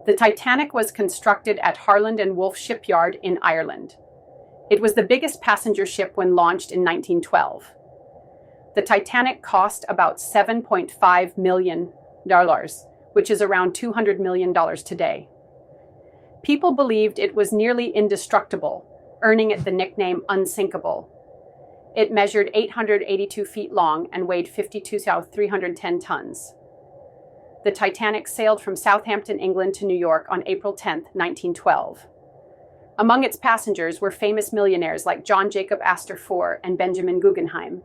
The Titanic was constructed at Harland and Wolff shipyard in Ireland. It was the biggest passenger ship when launched in 1912. The Titanic cost about $7.5 million, which is around $200 million today. People believed it was nearly indestructible, earning it the nickname Unsinkable. It measured 882 feet long and weighed 310 tons. The Titanic sailed from Southampton, England to New York on April 10, 1912. Among its passengers were famous millionaires like John Jacob Astor 4 and Benjamin Guggenheim.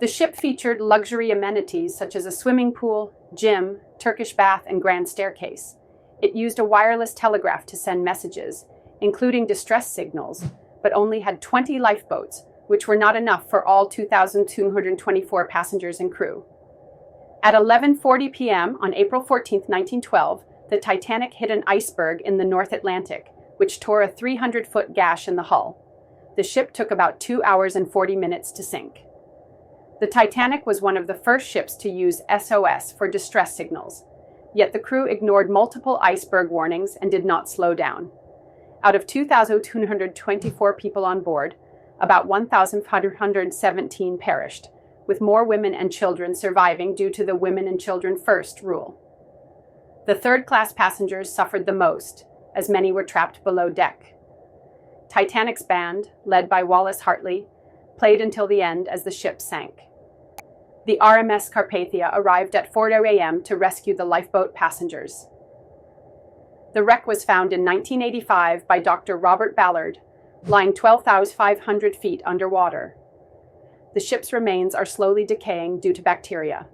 The ship featured luxury amenities such as a swimming pool, gym, Turkish bath, and grand staircase. It used a wireless telegraph to send messages, including distress signals, but only had 20 lifeboats, which were not enough for all 2,224 passengers and crew. At 11:40 p.m. on April 14, 1912, the Titanic hit an iceberg in the North Atlantic, which tore a 300-foot gash in the hull. The ship took about 2 hours and 40 minutes to sink. The Titanic was one of the first ships to use SOS for distress signals, yet the crew ignored multiple iceberg warnings and did not slow down. Out of 2,224 people on board, about 1,517 perished, with more women and children surviving due to the women and children first rule. The third-class passengers suffered the most, as many were trapped below deck. Titanic's band, led by Wallace Hartley, played until the end as the ship sank. The RMS Carpathia arrived at 4 a.m. to rescue the lifeboat passengers. The wreck was found in 1985 by Dr. Robert Ballard, lying 12,500 feet underwater. The ship's remains are slowly decaying due to bacteria.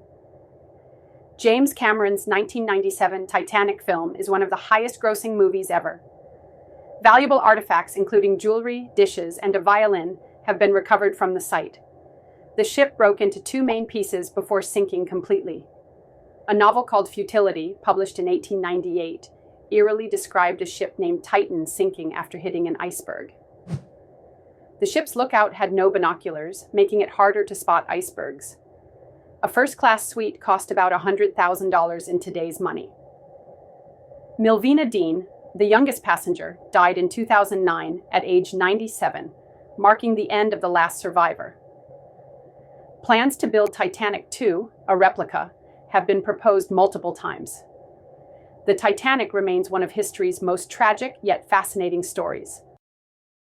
James Cameron's 1997 Titanic film is one of the highest-grossing movies ever. Valuable artifacts, including jewelry, dishes, and a violin, have been recovered from the site. The ship broke into two main pieces before sinking completely. A novel called Futility, published in 1898, eerily described a ship named Titan sinking after hitting an iceberg. The ship's lookout had no binoculars, making it harder to spot icebergs. A first-class suite cost about $100,000 in today's money. Milvina Dean, the youngest passenger, died in 2009 at age 97, marking the end of the last survivor. Plans to build Titanic II, a replica, have been proposed multiple times. The Titanic remains one of history's most tragic yet fascinating stories.